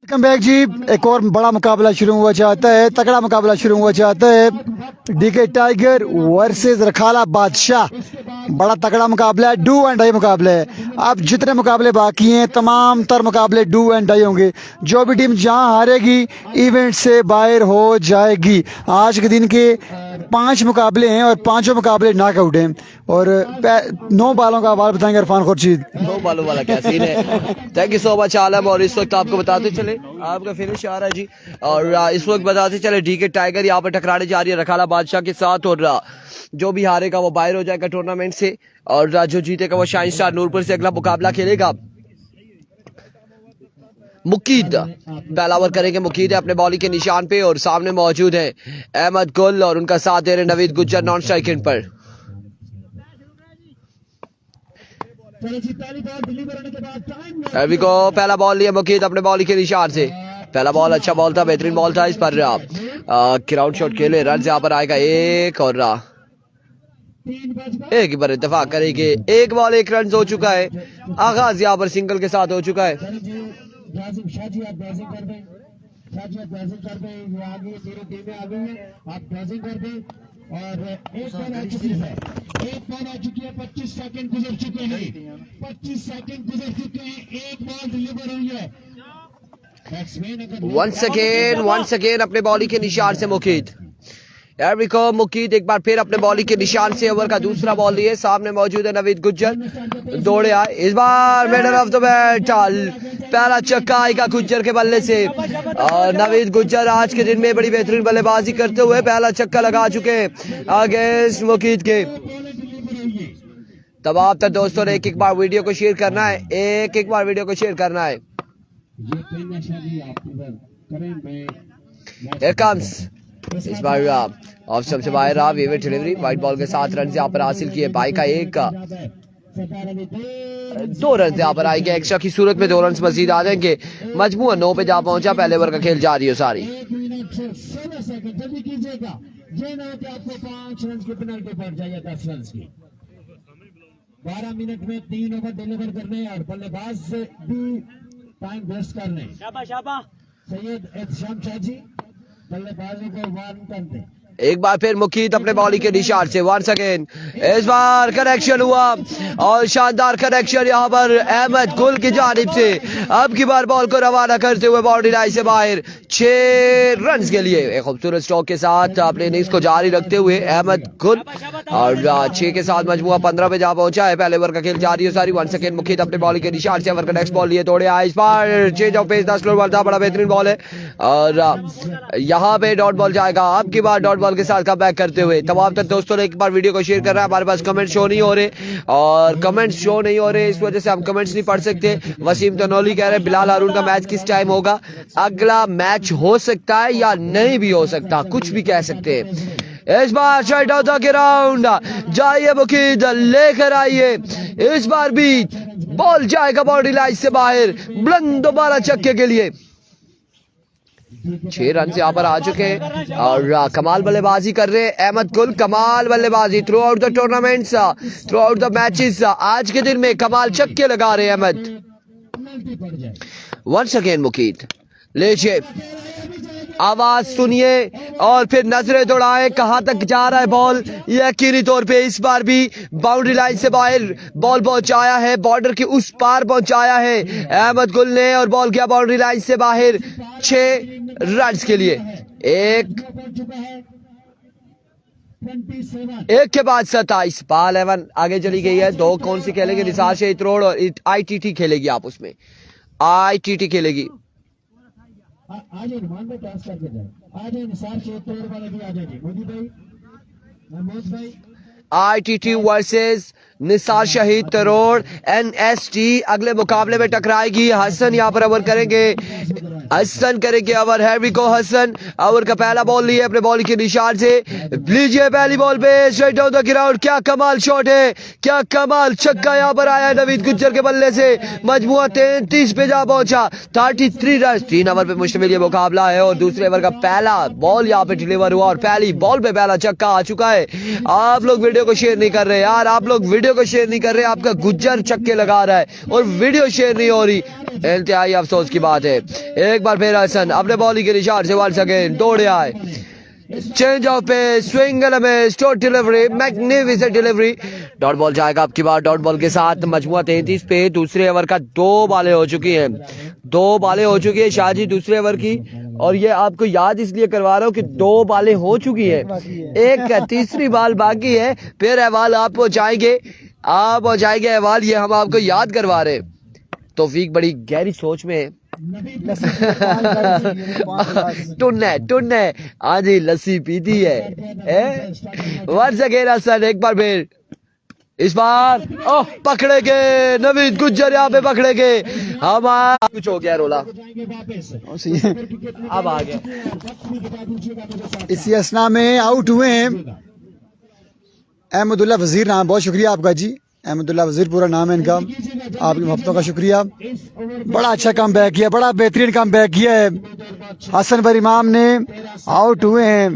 Welcome back जी। एक और बड़ा मुकाबला शुरू हुआ चाहता है, तगड़ा मुकाबला शुरू हुआ चाहता है। डीके टाइगर वर्सेस रखाला बादशाह। बड़ा तगड़ा मुकाबला है, डू एंड डाई मुकाबला है। अब जितने मुकाबले बाकी हैं तमाम तर मुकाबले डू एंड डाई होंगे। जो भी टीम जहां हारेगी इवेंट से बाहर हो जाएगी। आज के दिन के 5 मुकाबले हैं और 5 मुकाबले नॉकआउट हैं। और 9 बालों का बाल बताएंगे इरफान खुर्शीद। 9 बालों वाला क्या सीन है। थैंक यू सो मच आलम। और इस वक्त आपको बताते चले आपका फिनिश आ रहा है जी। और इस वक्त बताते चले डीके टाइगर यहाँ पर टकराने जा रही है रखाला बादशाह के साथ। और जो भी हारेगा वो बाहर हो जाएगा टूर्नामेंट से और जो जीतेगा वो शाइन स्टार नूरपुर से अगला मुकाबला खेलेगा। मुकीद पहला ओवर करेंगे। मुकीद है अपने बॉलिंग के निशान पे और सामने मौजूद है अहमद गुल और उनका साथ दे रहे Naveed Gujjar non strike and पर। अभी को पहला बॉल लिया मुकीद अपने बॉलिंग के निशान से। पहला बॉल अच्छा बॉल था, बेहतरीन बॉल था। इस पर ग्राउंड शॉट खेले, रन यहाँ पर आएगा एक और एक बार इत्तेफाक करेंगे। एक बॉल 1 रन हो चुका है। आगाज यहाँ पर सिंगल के साथ हो चुका है। और एक बॉल आ चुकी है, 25 सेकंड गुजर चुके हैं, 25 सेकंड गुजर चुके हैं। एक बॉल डिलीवर हुई है। वंस अगेन अपने बॉलिंग के निशान से मुकीद। एरिको मुकीद एक बार फिर अपने बॉलिंग के निशान से ओवर का दूसरा बॉल लिए। सामने मौजूद है नवीद गुज्जर, दौड़े आए। इस बार मिडल ऑफ द बैट पहला छक्का आएगा गुज्जर के बल्ले से। और नवीद गुज्जर आज के दिन में बड़ी बेहतरीन बल्लेबाजी करते हुए पहला छक्का लगा चुके हैं अगेंस्ट मुकीद के। तमाम तर दोस्तों ने एक बार वीडियो को शेयर करना है, एक बार वीडियो को शेयर करना है। Here comes इस बार ऑफ स्टंप से बाहर रहा विवेट डिलीवरी। व्हाइट बॉल के 7 रन यहाँ पर हासिल किए। बाई का 2 रन यहाँ पर आएंगे। एक्स्ट्रा की सूरत में 2 रन मजीद आ जाएंगे। मजमूआ 9 पे जा पहुंचा। पहले ओवर का खेल जारी है सारी। 12 मिनट में 3 ओवर डिलीवर करने और बल्लेबाज भी टाइम वेस्ट करने। सैयद एहतशाम शाह जी बल्लेबाजों को वार्न करते। एक बार फिर मुकीद अपने बॉलिंग के निशान से वंस अगेन। इस बार कनेक्शन हुआ और शानदार कनेक्शन यहाँ पर अहमद गुल की जानिब से। अब की बार बॉल को रवाना करते हुए बाउंड्री लाइन से बाहर 6 रन के लिए एक खूबसूरत स्ट्रोक के साथ अपने इनिंग्स को जारी रखते हुए अहमद गुल। और 6 के साथ मजमूआ 15 पे जा पहुंचा है। पहले ओवर का खेल जारी है सारी। वंस अगेन मुकीद अपने बॉलिंग के निशान से ओवर का नेक्स्ट बॉल लिए तोड़े आए। इस बार चेंज ऑफ पेस 10 बॉल था, बड़ा बेहतरीन बॉल है। और यहाँ पे डॉट बॉल जाएगा। अब की बार डॉट के साथ कम बैक करते हुए तमाम तर दोस्तों ने एक बार वीडियो को शेयर कर रहा है। हमारे पास कमेंट शो नहीं हो रहे और कमेंट शो नहीं हो रहे इस वजह से हम कमेंट्स नहीं पढ़ सकते। वसीम तनौली कह रहे हैं बिलाल हारून का मैच किस टाइम होगा। अगला मैच हो सकता है या नहीं भी हो सकता, कुछ भी कह सकते हैं। इस बार शॉट आउट द ग्राउंड जाइए मुकीद लेकर आइए। इस बार भी बॉल जाएगा बाउंड्री लाइन से बाहर बुलंद दोबारा छक्के के लिए। 6 रन से यहाँ पर आ चुके हैं और कमाल बल्लेबाजी कर रहे हैं अहमद गुल। कमाल बल्लेबाजी through out the tournament, through out the matches. आज के दिन में कमाल छक्के लगा रहे हैं अहमद। वंस अगेन मुकीद लीजिए आवाज सुनिए और फिर नजरें दौड़ाएं कहां तक जा रहा है बॉल। यकीनी तौर पे इस बार भी बाउंड्री लाइन से बाहर बॉल पहुंचाया है, बॉर्डर के उस पार पहुंचाया है अहमद गुल ने और बॉल किया बाउंड्री लाइन से बाहर 6 रन के लिए। एक के बाद 27 बाल 11 आगे चली गई है। 2 कौन सी खेलेंगे? निसार शहीद रोड और ITT खेलेगी। आप उसमें ITT खेलेगी। आज मान में टॉस करके जाए। आज निसार शहीद रोड वाले भी आ जाएंगे। मोदी भाई, महमूद भाई। ITT वर्सेस निसार शहीद तरोड़ NST अगले मुकाबले में टकराएगी। हसन यहाँ पर ओवर करेंगे। हसन करेंगे ओवर। हैवी को हसन ओवर का पहला बॉल लिए अपने बॉलिंग के निशान से। लीजिए पहली बॉल पे स्ट्रेट डाउन द ग्राउंड। क्या कमाल शॉट है, क्या कमाल छक्का यहाँ पर आया नवीद गुज्जर के बल्ले से। मजमुआ 33 पे जा पहुंचा। 33 रन। 3 ओवर पे मुश्तमिल ये मुकाबला है और दूसरे ओवर का पहला बॉल यहाँ पे डिलीवर हुआ और पहली बॉल पे पहला छक्का आ चुका है। आप लोग वीडियो को शेयर नहीं कर रहे यार, आप लोग वीडियो को शेयर नहीं कर रहे। आपका गुज्जर छक्के लगा रहा है और वीडियो शेयर नहीं हो रही। इंतहाई अफसोस की बात है। एक बार फिर हसन अपने बॉलिंग के निशान से वंस अगेन दौड़े आए, चेंज ऑफ पे swing and miss, short delivery, magnificent delivery, dot ball जाएगा आपकी बार। डॉट बॉल के साथ मजमुआ 33 पे दूसरे ओवर का 2 बालें हो चुकी हैं, 2 बालें हो चुकी है शाहजी दूसरे ओवर की। और ये आपको याद इसलिए करवा रहा हूँ कि 2 बालें हो चुकी है, एक तीसरी बाल बाकी है, फिर अहवाल आप पहुंचाएंगे, आप पहुंचाएंगे अहवाल, ये हम आपको याद करवा रहे। तौफीक बड़ी गहरी सोच में है। टुन है हाँ जी, लस्सी पीती है। वंस अगेन हसन एक बार फिर, इस बार ओह पकड़े गए नवीद गुज्जर, यहाँ पे पकड़े गए। हमारा कुछ हो गया रोला, अब आ गया। इसी असना में आउट हुए हैं अहमदुल्ला वजीर, नाम बहुत शुक्रिया आपका जी, अहमदुल्ला वजीर पूरा नाम है इनका, आपकी मोहब्बतों का शुक्रिया। बड़ा अच्छा कम बैक किया, बड़ा बेहतरीन कम बैक किया है हसन पर इमाम ने। आउट हुए हैं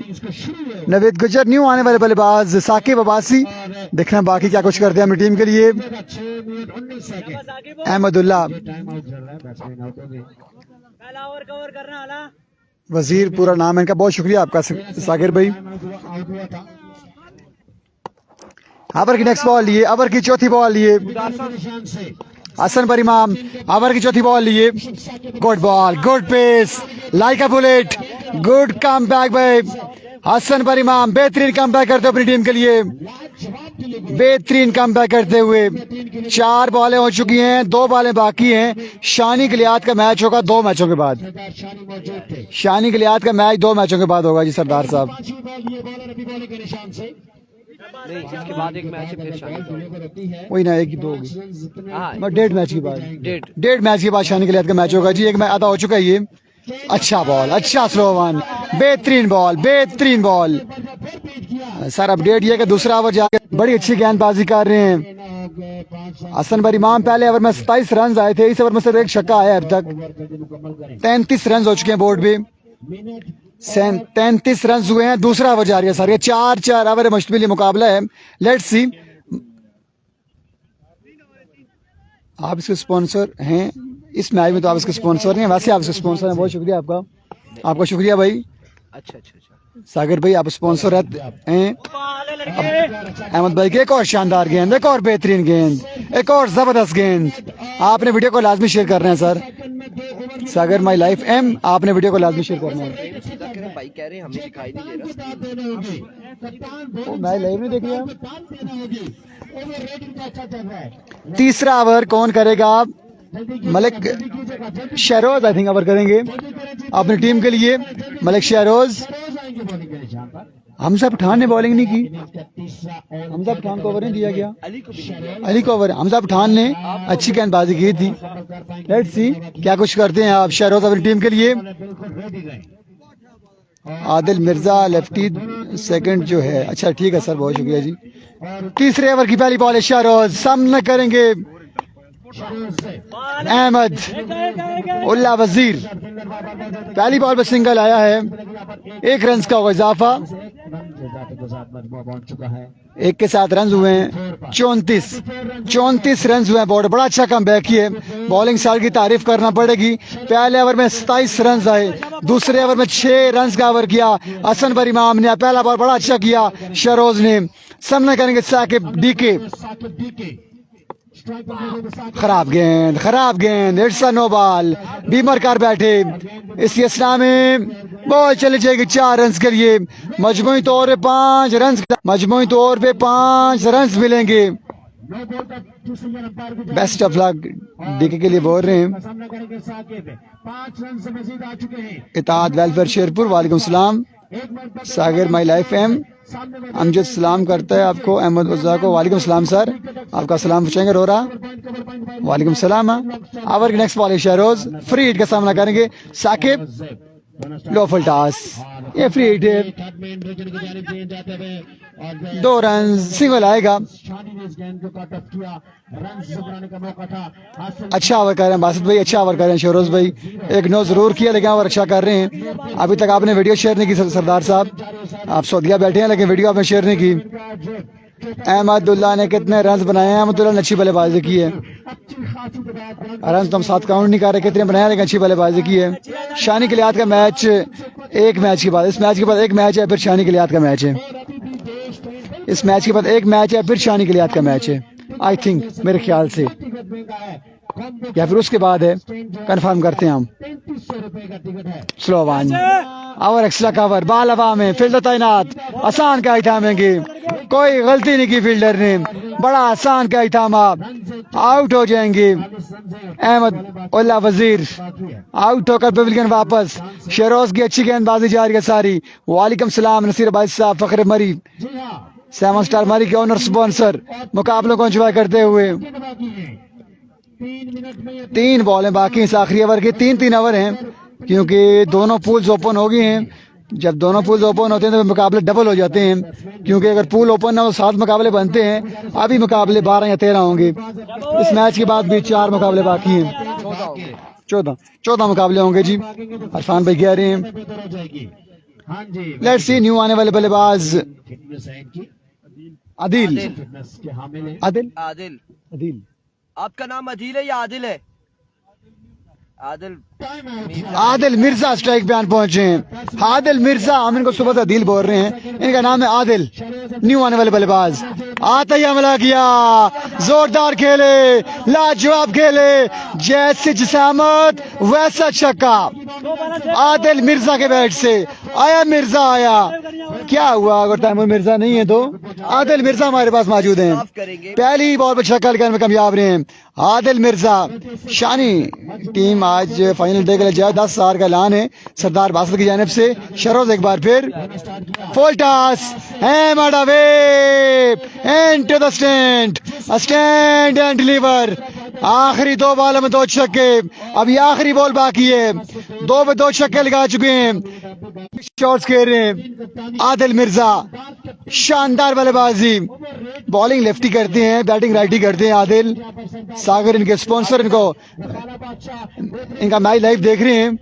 नवीद गुज्जर, न्यू आने वाले बल्लेबाज साकिब अब्बासी। देखना बाकी क्या कुछ करते हैं अपनी टीम के लिए। अहमदुल्ला वजीर पूरा नाम है इनका, बहुत शुक्रिया आपका साकिर भाई। ओवर की नेक्स्ट बॉल लिए, ओवर की चौथी बॉल लिए हसन पर इमाम, ओवर की चौथी बॉल लिए। Good ball, good pace, like a bullet, good come back by Hasan पर इमाम। बेहतरीन कम बैक करते हुए अपनी टीम के लिए, बेहतरीन कम बैक करते हुए। 4 बॉलें हो चुकी हैं, 2 बॉलें बाकी हैं। शानी गलियात का मैच होगा 2 मैचों के बाद, शानी गलियात का मैच 2 मैचों के बाद होगा जी सरदार साहब। नहीं, इसके बाद एक मैच है फिर शानी, वही ना, एक ही 2 होगी, हाँ 1.5 मैच के बाद, डेढ़ 1.5 मैच के बाद शानी गलियात का मैच होगा जी। एक मैच आधा हो चुका है ये। अच्छा बॉल, अच्छा स्लो वन, बेहतरीन बॉल, बेहतरीन बॉल। सर अपडेट ये कि दूसरा ओवर जाके बड़ी अच्छी गेंदबाजी कर रहे हैं हसन पर इमाम। पहले ओवर में 27 रन आए थे, इस ओवर में सिर्फ एक छक्का आया अब तक। 33 रन हो चुके हैं बोर्ड पे, 33 रन हुए हैं। दूसरा ओवर जा रही है सर, ये 4 ओवर मुश्तमिल मुकाबला है। लेट्स सी, आप इसके स्पॉन्सर हैं इस मैच में, तो आप इसके स्पॉन्सर हैं, वैसे आप इसके स्पॉन्सर हैं। बहुत शुक्रिया आपका, आपका शुक्रिया भाई। अच्छा सागर भाई आप स्पॉन्सर हैं। अहमद भाई की एक और शानदार गेंद, एक और बेहतरीन गेंद, एक और जबरदस्त गेंद। आपने वीडियो को लाजमी शेयर करना है sir, Sagar my life M, आपने वीडियो को लाजमी शेयर करना है। भाई कह रहे हैं हमें दिखाई नहीं दे रहा, वो मैं लाइव नहीं देख रहा। तीसरा ओवर कौन करेगा? Malik Shahroz I think over करेंगे अपनी टीम के लिए। मलिक शहरोज, हमजा पठान ने बॉलिंग नहीं की, हमजा पठान को ओवर नहीं दिया गया, अली को ओवर। हमजा पठान ने अच्छी गेंदबाजी की थी। लेट्स सी क्या कुछ करते हैं आप शहरोज अपनी टीम के लिए। आदिल मिर्जा लेफ्टी सेकंड जो है, अच्छा ठीक है सर, बहुत शुक्रिया जी। तीसरे ओवर की पहली बॉल है शहरोज, सामना करेंगे अहमद उल्ला वजीर। पहली बॉल पर सिंगल आया है, 1 रन का होगा इजाफा, 1 के साथ रन हुए हैं 34 रन हुए हैं। बोर्ड बड़ा अच्छा कम बैक किए, बॉलिंग साइड की तारीफ करना पड़ेगी। पहले ओवर में 27 रन आए, दूसरे ओवर में 6 रन का ओवर किया हसन पर इमाम ने। पहला बॉल बड़ा अच्छा किया शहरोज ने, सामना करेंगे साकिब डीके। खराब गेंद, खराब गेंद, it's a no ball, beamer कर बैठे। इस असना में बॉल चली जाएगी 4 रन के लिए। मजमूई तौर पे 5 रन, मजमूई तौर पे 5 रन मिलेंगे। बेस्ट ऑफ लक डीके के लिए बोल रहे हैं। इताद वेलफेयर शेरपुर, वालेकुम सलाम। सागर माई लाइफ एम अमजद सलाम करता है आपको, अहमद उज़्ज़ा को वालेकुम सलाम सर, आपका सलाम पूछेंगे रो रहा, वालेकुम सलाम। ओवर की नेक्स्ट बॉल है शहरोज, फ्री हिट का सामना करेंगे साकिब। लो फुल टॉस, ये फ्री हिट है, 2 रन, सिंगल आएगा। अच्छा ओवर कर रहे हैं बासित भाई, अच्छा ओवर कर रहे हैं शहरोज भाई। एक नो जरूर किया लेकिन ओवर अच्छा कर रहे हैं। अभी तक आपने वीडियो शेयर नहीं की सरदार साहब, आप सऊदीया बैठे हैं लेकिन वीडियो आपने शेयर नहीं की। अहमदुल्ला ने कितने रन बनाए हैं? अहमदुल्ला ने अच्छी बल्लेबाजी की है। आराम से हम 7 काउंट नहीं कर रहे, कितने बनाया, लेकिन अच्छी बल्लेबाजी की है। शानी कलियात का मैच एक मैच के बाद, इस मैच के बाद एक मैच है, फिर शानी कलियात का मैच है। इस मैच के बाद एक मैच है, फिर शानी कलियात का मैच है, आई थिंक, मेरे ख्याल से, या फिर उसके बाद है, कंफर्म करते हैं हम। स्लो वन, और एक्स्ट्रा कवर, बाल हवा में, फील्डर तैनात, आसान का टाइमेंगे, कोई गलती नहीं की फील्डर ने, बड़ा आसान का इथामा, आउट हो जाएंगे। अहमद उल्ला वजीर आउट होकर पवेलियन वापस। शेरोज की अच्छी गेंदबाजी जारी है सारी। वालेकुम सलाम नसीर भाई साहब, फखर मरी, 7 स्टार मरी के ओनर स्पॉन्सर, मुकाबलों को एंजॉय करते हुए। 3 बॉलें बाकी इस आखिरी ओवर के, 3-3 ओवर हैं, क्योंकि दोनों पूल्स ओपन हो गए हैं। जब दोनों पूल्स ओपन होते हैं तो मुकाबले डबल हो जाते हैं, क्योंकि अगर पूल ओपन ना हो 7 मुकाबले बनते हैं। अभी मुकाबले 12 या 13 होंगे। इस मैच के बाद भी 4 मुकाबले बाकी हैं, 14 मुकाबले होंगे जी। अरफान भाई कह रहे हैं। लेट्स सी न्यू आने वाले बल्लेबाज आदिल। आदिल आदिल, आदिल आपका नाम आदिल है या आदिल है? आदिल आदिल मिर्जा स्ट्राइक पे पहुंचे हैं। आदिल मिर्जा, हम इनको सुबह से आदिल बोल रहे हैं, इनका नाम है आदिल। न्यू आने वाले बल्लेबाज, आता ही हमला किया, जोरदार खेले, लाजवाब खेले, जैसे जिसामत वैसा छक्का आदिल मिर्जा के बैट से आया। मिर्जा आया, क्या हुआ अगर तैमूर मिर्जा नहीं है तो आदिल मिर्जा हमारे पास मौजूद हैं। पहली बॉल पर छक्का लगाने में कामयाब रहे हैं आदिल मिर्जा। शानी टीम आज फाइनल डे के लिए जाए, 10 का ऐलान है सरदार बासत की जानिब से। शरोज एक बार फिर full toss, hammed away into the stand, stand and deliver. आखिरी 2 बॉल में 2 छक्के, अभी आखिरी बॉल बाकी है। 2 पे 2 छक्के लगा चुके हैं, शॉट्स खेल रहे हैं आदिल मिर्जा। शानदार बल्लेबाजी, बॉलिंग लेफ्टी करते हैं, बैटिंग राइटी करते हैं आदिल। सागर इनके स्पॉन्सर, इनका मैच लाइव देख रहे हैं,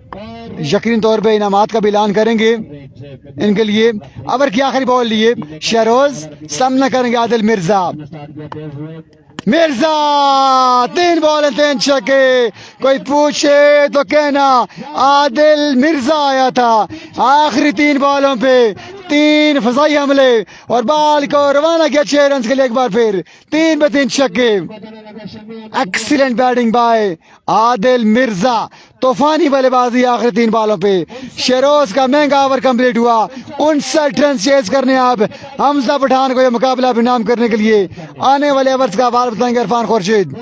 यकीन तौर पे इनामात का भी ऐलान करेंगे इनके लिए। ओवर की आखिरी बॉल लिए शहरोज, सामना करेंगे आदिल मिर्जा। मिर्जा 3 बॉल 3 छक्के, कोई पूछे तो कहना आदिल मिर्जा आया था। आखिरी 3 बॉलों पे 3 फसाई हमले और बॉल को रवाना किया 6 रन के लिए। एक बार फिर 3 पे 3 छक्के, excellent batting bye Adil Mirza. तूफानी बल्लेबाजी आखिरी 3 बॉलों पे। शेरोज का महंगा ओवर कंप्लीट हुआ, 59 रन चेज करने अब हमजा पठान को यह मुकाबला भी नाम करने के लिए। आने वाले ओवर्स का बार बताएंगे Irfan Khurshid.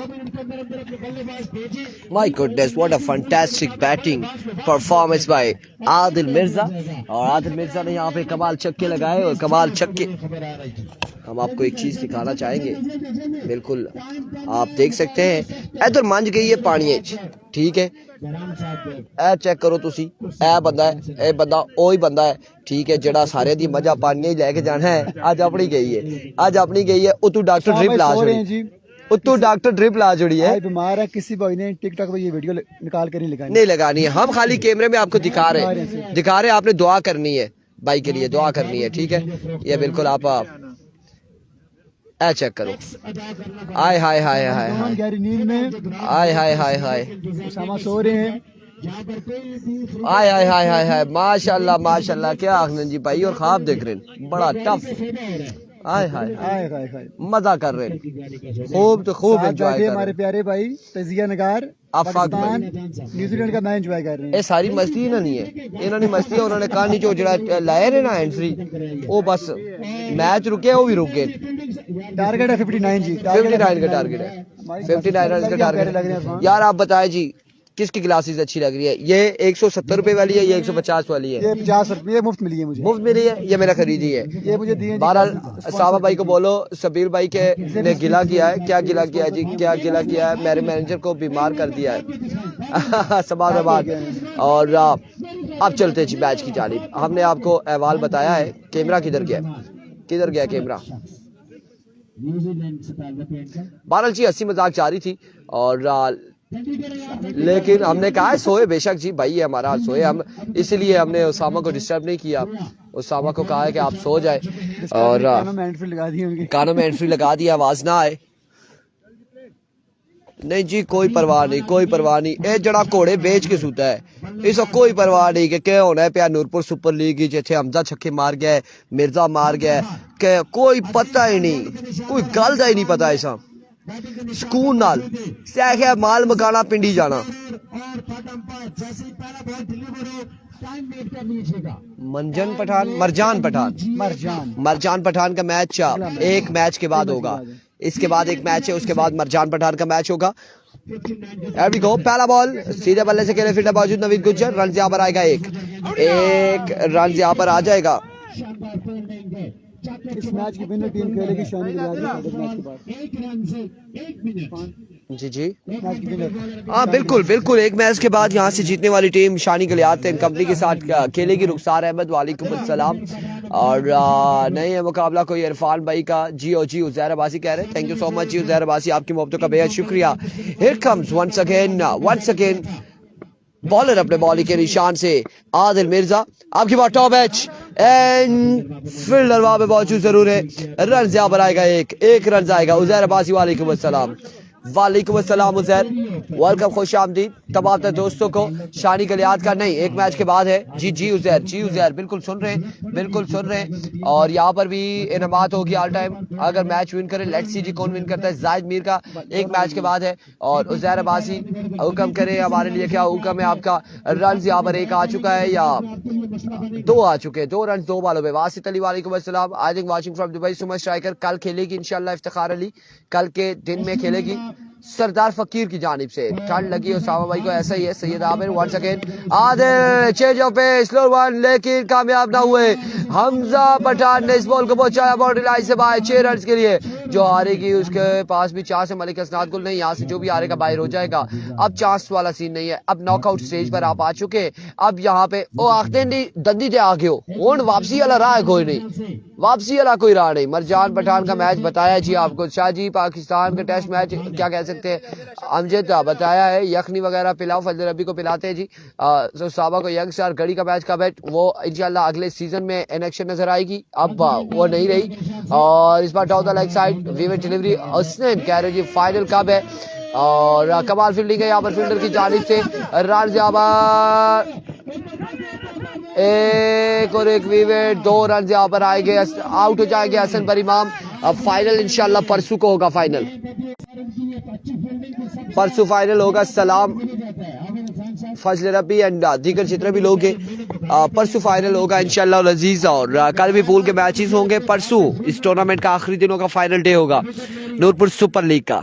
My goodness, what a fantastic batting performance by Adil Mirza. और आदिल मिर्जा ने यहाँ पे कमाल छक्के लगाए और कमाल छक्के। हम आपको एक चीज दिखाना चाहेंगे, बिल्कुल आप देख सकते हैं इधर मंज गई है पानी, ठीक है, ए चेक करो तुसी, ए बंदा है, ए बंदा ओही बंदा है, ठीक है, जड़ा सारे दी मजा पानी लेके जाना है। आज अपनी गई है, आज अपनी गई है। उतू डॉक्टर ड्रिप ला छोड़ी, उतू डॉक्टर ड्रिप ला छोड़ी है। बीमार है, किसी भाई ने टिकटॉक पे ये वीडियो निकाल कर नहीं लगानी है, हम खाली कैमरे में आपको दिखा रहे हैं। आपने दुआ करनी है भाई के लिए, दुआ करनी है, ठीक है। ये बिल्कुल आप ए चेक करो, आय हाय हाय हाय गहरी नींद में, आय हाय हाय हाय उसामा सो रहे हैं। आय हाय हाय हाय हाय, माशाल्लाह माशाल्लाह, क्या आखिर जी भाई, और ख्वाब देख रहे हैं, बड़ा टफ। आय हाय हाय, मजा कर रहे हैं, खूब तो खूब एंजॉय कर रहे हैं हमारे प्यारे भाई तजिया नगार पाकिस्तान न्यूजीलैंड का मैच एंजॉय कर रहे हैं। ये सारी मस्ती ना नहीं है, इन्होंने मस्ती है, उन्होंने कहा नहीं जो जड़ा लाए रहे ना एंट्री, वो बस मैच रुके, वो भी रुक गए। टारगेट है 59 जी, 59 का टारगेट है, 59 रन का टारगेट है। यार आप बताएं जी, किसकी क्लासेस अच्छी लग रही है? ये 170 रुपए वाली है, ये 150 वाली है? ये 50 रुपये मुफ्त मिली है मुझे, मुफ्त मिली है, ये मैंने खरीदी है, ये मुझे दी है। बहरहाल साहबा भाई को बोलो, सबीर भाई के ने गिला किया है। क्या गिला किया है जी, क्या गिला किया है? मेरे मैनेजर को बीमार कर दिया है समाधाबाद। और अब चलते जी मैच की जानिब। हमने आपको अहवाल बताया है, कैमरा किधर गया, किधर गया कैमरा? बहरहाल जी हंसी मजाक जारी थी, और लेकिन हमने कहा सोए बेशक जी, भाई है हमारा, सोए हम, इसलिए हमने उसामा को डिस्टर्ब नहीं किया। उसामा को कहा है कि आप सो जाए, और कानों में एंट्री लगा दी, आवाज ना आए। नहीं जी कोई परवाह नहीं, कोई परवाह नहीं। ये जड़ा घोड़े बेच के सूता है, इसको कोई परवाह नहीं कि क्या होना है पिया नूरपुर सुपर लीग जिथे हमजा छक्के मार गया है, मिर्जा मार गया है, कि कोई पता ही नहीं, कोई गल का ही नहीं पता। ऐसा सुकून नाल सह है माल मकाना पिंडी जाना। मंजन पठान मरजान पठान मरजान पठान का मैच एक मैच के बाद होगा, इसके बाद एक मैच है, उसके बाद मरजान पठान का मैच होगा। Here we go, पहला बॉल सीधे बल्ले से खेले फील्डर मौजूद नवीद गुज्जर, रन यहाँ पर आएगा एक रन यहाँ पर आ जाएगा। इस मैच की विनर टीम खेलेगी शानी मैच के बाद। एक रन से 1 मिनट जी जी मैच की विनर हाँ बिल्कुल बिल्कुल, एक मैच के बाद यहाँ से जीतने वाली टीम शानी गलियात कंपनी के साथ खेलेगी। रुखसार अहमद वालेकुम अस्सलाम। और नहीं है मुकाबला कोई इरफान भाई का। जी उजैर अब्बासी कह रहे हैं, thank you so much ji Uzair Abbasi, आपकी मोहब्बतों का बेहद शुक्रिया। Here comes once again bowler अपने बॉलिंग के निशान से आदिल मिर्जा, आपकी बात टॉप एच एंड फील्डर वहां पे मौजूद जरूर है। रन यहाँ पर आएगा एक रन आएगा। उजैर अब्बासी वालेकुम अस्सलाम। वालेकुम अस्सलाम उजैर, वेलकम, खुश आमदीद तमाम दोस्तों को। शानी गलियात का नहीं एक मैच के बाद है। जी उजैर बिल्कुल सुन रहे हैं। और यहाँ पर भी इनामात होगी ऑल टाइम, अगर मैच विन करे। लेट्स सी जी कौन विन करता है। जाहिद मीर का एक मैच के बाद है। और उजैर अब्बासी हुक्म करे हमारे लिए, क्या हुक्म है आपका? रन यहाँ पर एक आ चुका है या दो आ चुके हैं, 2 रन 2 बालों पे। वासित अली वालेकुम अस्सलाम, I think watching from Dubai. Suman striker कल खेलेगी इंशाल्लाह, इफ्तिखार अली कल के दिन में खेलेगी सरदार फकीर की जानिब से। ठंड लगी उसामा भाई को, ऐसा ही है। Syed Aamir once again Adil change of pace, slow one, लेकिन कामयाब ना हुए। हमजा पठान ने इस बॉल को पहुंचाया बाउंड्री लाइन से बाहर 6 रन के लिए। जो हारेगी उसके पास भी चांस है। मलिक हसनात गुल नहीं, यहाँ से जो भी हारेगा बाहर हो जाएगा। अब चांस वाला सीन नहीं है, अब नॉकआउट स्टेज पर आप आ चुके। अब यहाँ पे ओ आखते नहीं दंदी ते आ गए हो, हुण वापसी वाला राह है कोई नहीं, वापसी वाला कोई राह नहीं। मरजान पठान का मैच बताया जी आपको। शाह जी पाकिस्तान का टेस्ट मैच क्या कह सकते हैं, अमजद बताया है। यखनी वगैरह पिलाओ, फजल रबी को पिलाते हैं जी। साहबा को यंग स्टार घड़ी का मैच का बैट वो इंशाल्लाह अगले सीजन में इनेक्शन नजर आएगी, अब वो नहीं रही। और इस बार down the leg side wide delivery Hasnain कह रहे जी फाइनल कब है। और कमाल फील्डिंग है यहाँ पर फील्डर की जानिब से। रन यहाँ पर एक और एक विकेट, 2 रन यहाँ पर आएंगे, आउट हो जाएंगे हसन पर इमाम। अब फाइनल इंशाल्लाह परसों को होगा। फाइनल परसों फाइनल होगा। सलाम फजल रबी एंड दीगर जितने भी लोग हैं, परसों फाइनल होगा इंशाल्लाह अजीज। और कल भी पूल के मैचेस होंगे। परसों इस टूर्नामेंट का आखिरी दिनों का फाइनल डे होगा नूरपुर सुपर लीग का।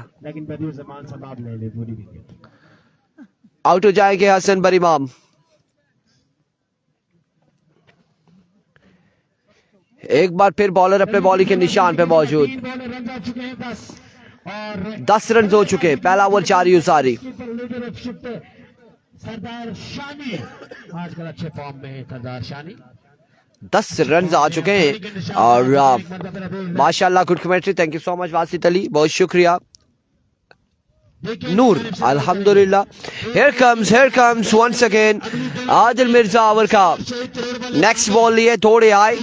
आउट हो जाएंगे हसन पर इमाम। एक बार फिर बॉलर अपने बॉलिंग के निशान पे मौजूद। 10 रन हो चुके हैं। पहला ओवर 4 उसारी। सरदार शानी आजकल अच्छे फॉर्म में है। सरदार शानी 10 रन आ चुके हैं। और माशाल्लाह good commentary, thank you so much वासित Ali, बहुत शुक्रिया। नूर अल्हम्दुलिल्लाह। here comes once again Adil Mirza over का नेक्स्ट बॉल लिए थोड़े आए।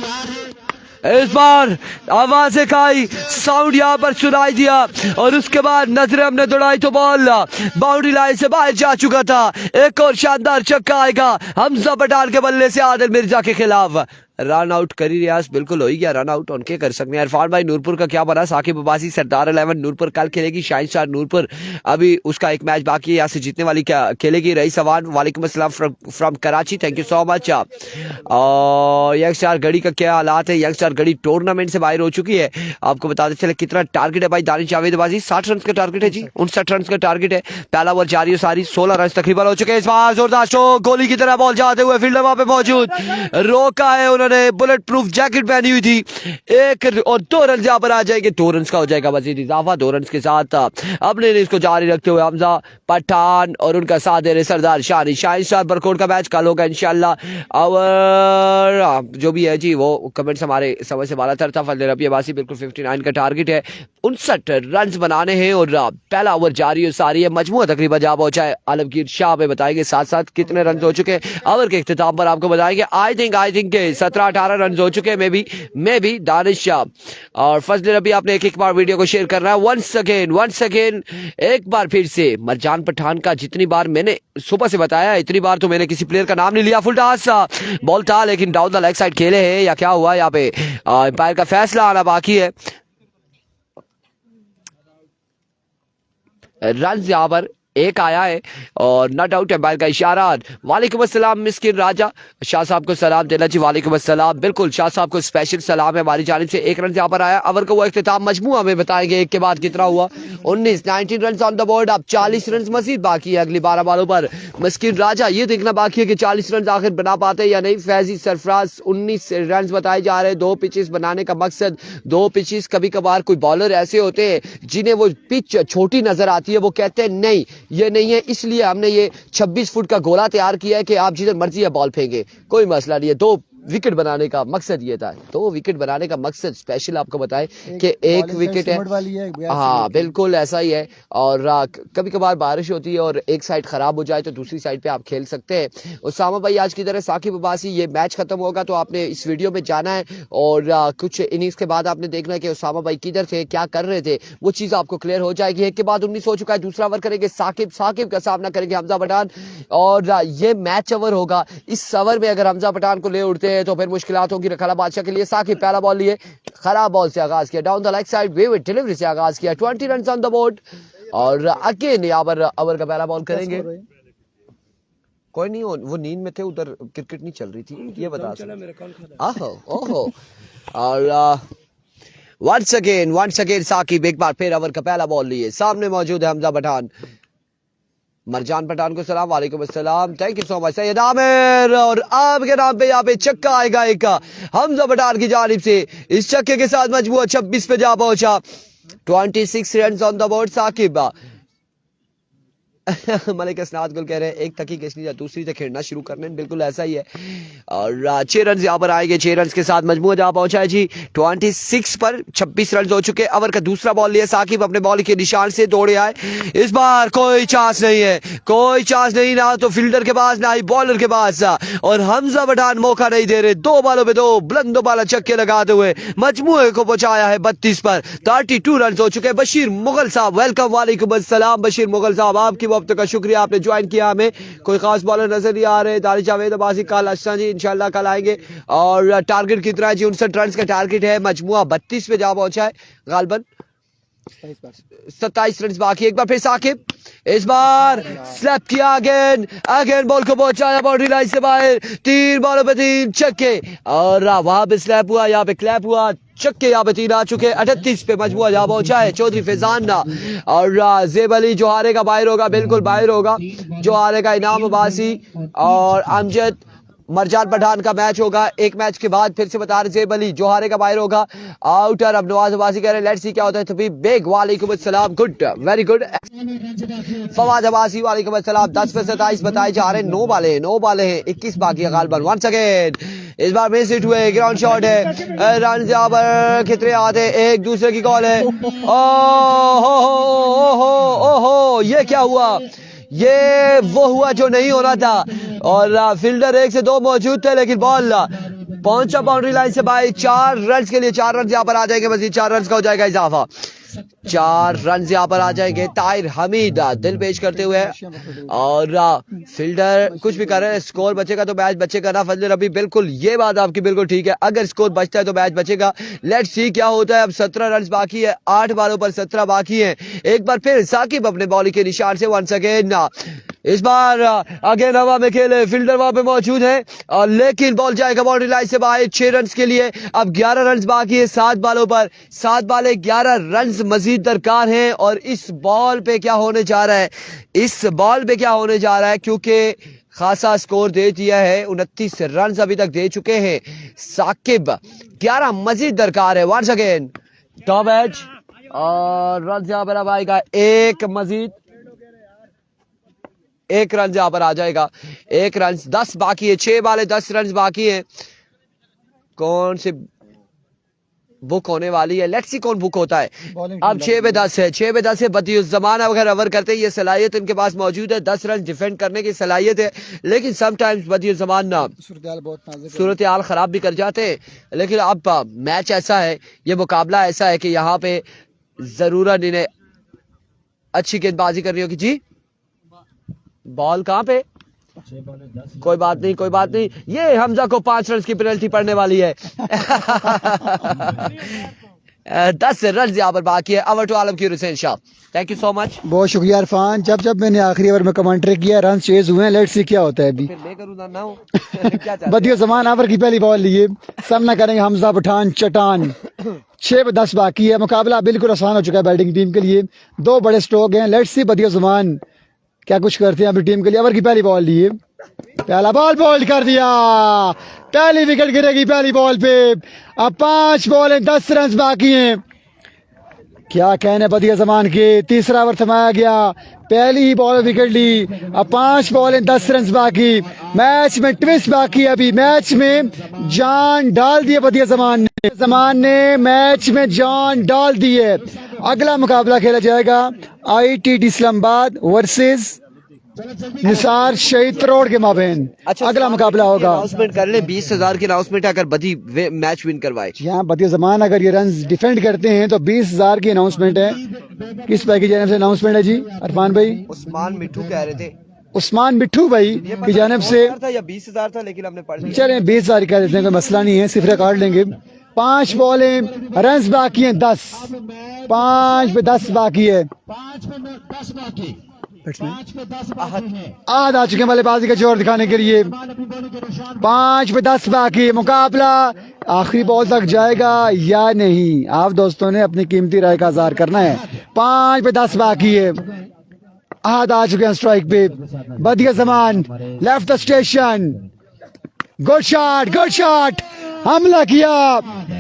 इस बार आवाज़ का आई साउंड यहाँ पर सुनाई दिया और उसके बाद नजरें हमने दौड़ाई तो बॉल बाउंड्री लाइन से बाहर जा चुका था। एक और शानदार छक्का आएगा हमजा पठान के बल्ले से आदिल मिर्जा के खिलाफ। रन आउट करी रियाज, बिल्कुल हो ही गया रन आउट, उनके कर सकते हैं। इरफान भाई नूरपुर का क्या बना? साकिब अब्बासी सरदार 11 नूरपुर कल खेलेगी। शाइन स्टार नूरपुर अभी उसका एक मैच बाकी है, यहाँ से जीतने वाली क्या खेलेगी। रईस अवान वालेकुम अस्सलाम from Karachi, thank you so much. और यंग स्टार घड़ी का क्या हालात है? यंग स्टार घड़ी टूर्नामेंट से बाहर हो चुकी है। आपको बताते चले कितना टारगेट है भाई दानिश जावेद अब्बासी, 60 रन का टारगेट है जी, 59 रन का टारगेट है। पहला ओवर 4 सारी 16 रन तकरीबन हो चुके हैं। इस बार जोरदार स्ट्रोक, गोली की तरह बॉल जाते हुए फील्डर वहां पे मौजूद, रोका है उन्होंने, बुलेट प्रूफ जैकेट पहनी हुई थी। 1 और 2 रन यहाँ पर आ जाएंगे, 2 रन का हो जाएगा मजीद इजाफा। 2 रन के साथ अपने इसको जारी रखते हुए हमजा पठान और उनका साथ दे रहे सरदार शानी। शाइन स्टार बरकोट का मैच कल होगा इंशाल्लाह। और जो भी है जी वो कमेंट्स हमारे समझ से बाला तर था। फजल रबी अब्बासी बिल्कुल 59 का टारगेट है, 59 रन बनाने हैं। और पहला ओवर जारी सारी है, मजमूआ तकरीबन जहाँ पहुंचा है आलमगीर शाह में बताएंगे। साथ साथ कितने रन हो चुके हैं ओवर के इख्तिताम पर आपको बताएंगे। आई थिंक के 17-18 रन हो चुके हैं। मे भी दानिश शाह और फजल रबी, आपने एक बार वीडियो को शेयर करना है। वंस अगेन एक बार फिर से मरजान पठान का, जितनी बार मैंने सुबह से बताया इतनी बार तो मैंने किसी प्लेयर का नाम नहीं लिया। फुल टॉस बॉल था लेकिन डाउन द लेग साइड खेले हैं या क्या हुआ यहाँ पे, अंपायर का फैसला आना बाकी है। रन यहाँ पर एक आया है और नॉट आउट एम्पायर का इशारा। वालेकुम अस्सलाम मिस्किन राजा, शाह साहब को सलाम देना जी। वालेकुम अस्सलाम, बिल्कुल शाह साहब को स्पेशल सलाम है हमारी जानिब से। एक रन यहाँ पर आया। ओवर का वो इख्तिताम मजमू हमें बताएंगे एक के बाद कितना हुआ। 19 रन ऑन द बोर्ड। अब 40 रन मजीद बाकी है अगली 12 बालों पर। मिस्किन राजा ये देखना बाकी है कि 40 रन आखिर बना पाते या नहीं। फैजी सरफराज 19 रन बताए जा रहे हैं। 2 पिचेस बनाने का मकसद, 2 पिचेस। कभी कभार कोई बॉलर ऐसे होते हैं जिन्हें वो पिच छोटी नजर आती है, वो कहते हैं नहीं ये नहीं है, इसलिए हमने ये 26 फुट का गोला तैयार किया है कि आप जिधर मर्जी है बॉल फेंके, कोई मसला नहीं है। 2 विकेट बनाने का मकसद ये था। 2 विकेट बनाने का मकसद स्पेशल आपको बताएं कि एक विकेट है। हाँ बिल्कुल ऐसा ही है। और कभी कभार बारिश होती है और एक साइड खराब हो जाए तो दूसरी साइड पे आप खेल सकते हैं। उसामा भाई आज की तरह साकिब अब्बासी, ये मैच खत्म होगा तो आपने इस वीडियो में जाना है और कुछ इनिंग्स के बाद आपने देखना है कि उसामा भाई किधर थे, क्या कर रहे थे, वो चीज आपको क्लियर हो जाएगी। एक के बाद 19 हो चुका है। दूसरा ओवर करेंगे साकिब का सामना करेंगे हमजा पठान और ये मैच ओवर होगा। इस ओवर में अगर हमजा पठान को ले उठते तो फिर मुश्किलात होगी रखाला बादशाह के लिए। साकिब पहला बॉल लिए, खराब बॉल से आगाज किया, down the leg side wide delivery से आगाज किया। 20 रन ऑन द बोर्ड और अगेन यहाँ पर ओवर का पहला बॉल करेंगे। कोई नहीं, वो नींद में थे, उधर क्रिकेट नहीं चल रही थी, ये बता ओहो। और वंस अगेन साकिब एक बार फिर ओवर का पहला बॉल लिए। सामने मौजूद है हमजा पठान। मरजान पठान को सलाम। वालेकुम अस्सलाम, thank you so much Syed Aamir. और आपके नाम पे यहाँ पे छक्का आएगा एक का हमजा पठान की जानिब से। इस छक्के के साथ मजबूत 26 पे जा पहुंचा। 26 run on the board. Saqib Malik Asnad Gul कह रहे हैं एक तकी किसनी दूसरी से खेलना शुरू करने, बिल्कुल ऐसा ही है। और 6 रन यहाँ पर आएंगे। 6 रन के साथ मजमू जहाँ पहुंचा है जी 26 पर 26 रन हो चुके। ओवर का दूसरा बॉल लिया साकिब, अपने बॉल के निशान से दौड़े आए। इस बार कोई चांस नहीं है, कोई चांस नहीं, ना तो फील्डर के पास ना ही बॉलर के पास। और हमजा पठान मौका नहीं दे रहे। 2 बॉलों पे 2 बुलंद बाला छक्के लगाते हुए मजमूए को पहुंचाया है 32 पर। 32 रन हो चुके। बशीर मुगल साहब वेलकम। वालेकुम अस्सलाम बशीर मुगल साहब, आपकी वक्त का शुक्रिया, आपने ज्वाइन किया। हमें कोई खास बॉलर नजर नहीं आ रहे। दानिश जावेद अब्बासी कल अच्छा जी इंशाल्लाह कल आएंगे। और टारगेट कितना है जी? 59 रन का टारगेट है। मजमुआ 32 पे जा पहुंचा है गालबन। 27 रन बाकी। एक बार फिर साकिब, इस बार स्लैप किया अगेन बॉल को पहुंचाया बाउंड्री लाइन से बाहर। 3 बॉलों पे 3 छक्के और वहां पे स्लैप हुआ, यहाँ पे क्लैप हुआ। छक्के यहाँ पे 3 आ चुके। 38 पे मजबूआ जहाँ पहुंचा है चौधरी फैजान और जेब अली। जो हारेगा बाहर होगा, बिल्कुल बाहर होगा। जो हारेगा इनाम अब्बासी और अमजद मरजान पठान का मैच होगा। एक मैच के बाद फिर से बता रहे जेब अली, जो हारेगा बाहर होगा। आउटर अब नवाज अब्बासी कह रहे हैं लेट्स सी क्या होता है। तभी बेग वालेकुम अस्सलाम, good very good. Fawad Abbasi वालेकुम अस्सलाम। 10 पे 27 बताए जा रहे हैं। 9 बाले हैं 21 बाकी है गालबन। वंस अगेन इस बार मिस हिट हुए। ग्राउंड शॉट है। रन यहाँ पर कितने आते, एक दूसरे की कॉल है। ओहो ये क्या हुआ? ये वो हुआ जो नहीं होना था। और फील्डर 1 से 2 मौजूद थे लेकिन बॉल पहुंचा बाउंड्री लाइन से बाहर। 4 रन के लिए 4 रन यहाँ पर आ जाएंगे। मजीद 4 रन का हो जाएगा इजाफा। 4 रन यहाँ पर आ जाएंगे। ताहिर हमीद दिल पेश करते हुए और फील्डर कुछ भी कर रहे हैं। स्कोर बचेगा तो मैच बचेगा ना फजल रबी? बिल्कुल ये बात आपकी बिल्कुल ठीक है। अगर स्कोर बचता है तो मैच बचेगा। लेट्स सी क्या होता है। अब 17 रन बाकी है। 8 बॉलों पर 17 बाकी है। एक बार फिर साकिब अपने बॉल के निशान से वंस अगेन। इस बार अगेन हवा में खेले। फील्डर वहां पे मौजूद है और लेकिन बॉल जाएगा बाउंड्री लाइन से बाहर। 6 रन के लिए अब 11 रन बाकी है। 7 बॉलों पर 7 बॉले 11 रन मजीद दरकार हैं। और इस बॉल पे क्या होने जा रहा है? इस बॉल पे क्या होने जा रहा है? क्योंकि खासा स्कोर दे दिया है। 29 रन अभी तक दे चुके हैं साकिब। 11 मजीद दरकार है। वंस अगेन टॉप एज और रन यहाँ पर अब आएगा एक मजीद। 1 रन यहाँ पर आ जाएगा। 1 रन 10 बाकी है। 6 बाले 10 रन बाकी है। कौन से बुक होने वाली है। लेट्स सी कौन बुक होता है। Bowling अब team 6 पे 10 है, 6 पे 10 है। बदियुज़्ज़मान अगर ओवर करते हैं, ये सलाहियत इनके पास मौजूद है, 10 रन डिफेंड करने की सलाहियत है, लेकिन समटाइम्स बदियुज़्ज़मान ना सूरत-ए-हाल बहुत नाजुक है। सूरत हाल ख़राब भी कर जाते हैं। लेकिन अब मैच ऐसा है, ये मुकाबला ऐसा है कि यहाँ पे ज़रूरत इन्हें अच्छी गेंदबाजी करनी होगी। जी बॉल कहाँ पे? 6 बॉलें 10 कोई बात नहीं, कोई बात नहीं। ये हमजा को 5 रन की पेनल्टी पड़ने वाली है। 10 रन यहाँ पर बाकी है। Over to Alamgir Hussain Shah. Thank you so much. बहुत शुक्रिया इरफान। जब मैंने आखिरी ओवर में कमेंट्री किया, रन चेज हुए हैं, लेट्स सी क्या होता है अभी। फिर मैं करूँ ना हो क्या चाहते बदियुज़्ज़मान ओवर की पहली बॉल लिए, सामना करेंगे हमजा पठान चटान। 6 पे 10 बाकी है, मुकाबला बिल्कुल आसान हो चुका है बैटिंग टीम के लिए। 2 बड़े स्ट्रोक हैं, लेट्स सी बदियुज़्ज़मान क्या कुछ करते हैं अपनी टीम के लिए। ओवर की पहली बॉल लिए, पहला बॉल बोल्ड कर दिया, पहली विकेट गिरेगी पहली बॉल पे। अब 5 बॉलें 10 रन बाकी हैं। क्या कहने बदियुज़्ज़मान के, तीसरा ओवर थमाया गया, पहली ही बॉल विकेट ली। अब 5 बॉलें 10 रन बाकी। मैच में ट्विस्ट बाकी है, अभी मैच में जान डाल दी है बदियुज़्ज़मान ने मैच में जान डाल दी है। अगला मुकाबला खेला जाएगा ITT इस्लामाबाद वर्सेस निसार शहीद रोड के माबेन। अगला मुकाबला होगा। अनाउंसमेंट कर ले, 20,000 की अनाउंसमेंट अगर बदी मैच विन करवाए। यहाँ बदियुज़्ज़मान अगर ये रन डिफेंड करते हैं तो 20,000 की अनाउंसमेंट है। किस भाई की जानिब से अनाउंसमेंट है जी? अरफान भाई, उस्मान मिट्टू कह रहे थे, उस्मान मिट्ठू भाई की जानिब से। था या 20,000 था, लेकिन हमने पढ़ लिया। चले 20,000 कह देते हैं, कोई मसला नहीं है, सिफर काट लेंगे। 5 बॉलें रन बाकी हैं 10, 5 पे 10 बाकी है। 5 पे 10 बाकी 5 पे 10 बाकी है। आज आ चुके हैं बल्लेबाजी का जोर दिखाने के लिए। 5 पे 10 बाकी, मुकाबला आखिरी बॉल तक जाएगा या नहीं, आप दोस्तों ने अपनी कीमती राय का इज़हार करना है। 5 पे 10 बाकी है। आज आ चुके हैं स्ट्राइक पे Badiuzzaman, left the station, good shot, good shot, हमला किया,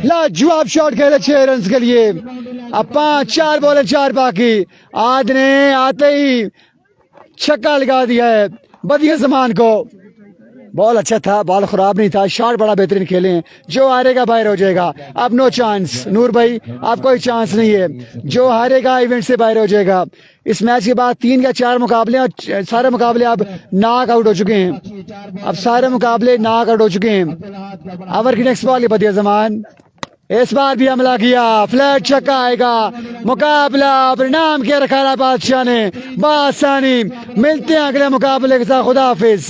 लाजवाब शॉट खेले 6 रन के लिए। अब 4 बॉलें 4 बाकी। आज ने आते ही छक्का लगा दिया है बदियुज़्ज़मान को। बॉल अच्छा था, बॉल खराब नहीं था, शॉट बड़ा बेहतरीन खेले हैं। जो हारेगा बाहर हो जाएगा। अब नो चांस नूर भाई, अब कोई चांस नहीं है, जो हारेगा इवेंट से बाहर हो जाएगा। इस मैच के बाद 3 या 4 मुकाबले और सारे मुकाबले अब नॉक आउट हो चुके हैं। अब सारे मुकाबले नॉक आउट हो चुके हैं। ओवर की नेक्स्ट बॉल है बदियुज़्ज़मान, इस बार भी हमला किया, फ्लैट छक्का आएगा। मुकाबला परिणाम किया रखा बादशाह ने बासानी। मिलते हैं अगले मुकाबले के साथ, खुदा हाफिज।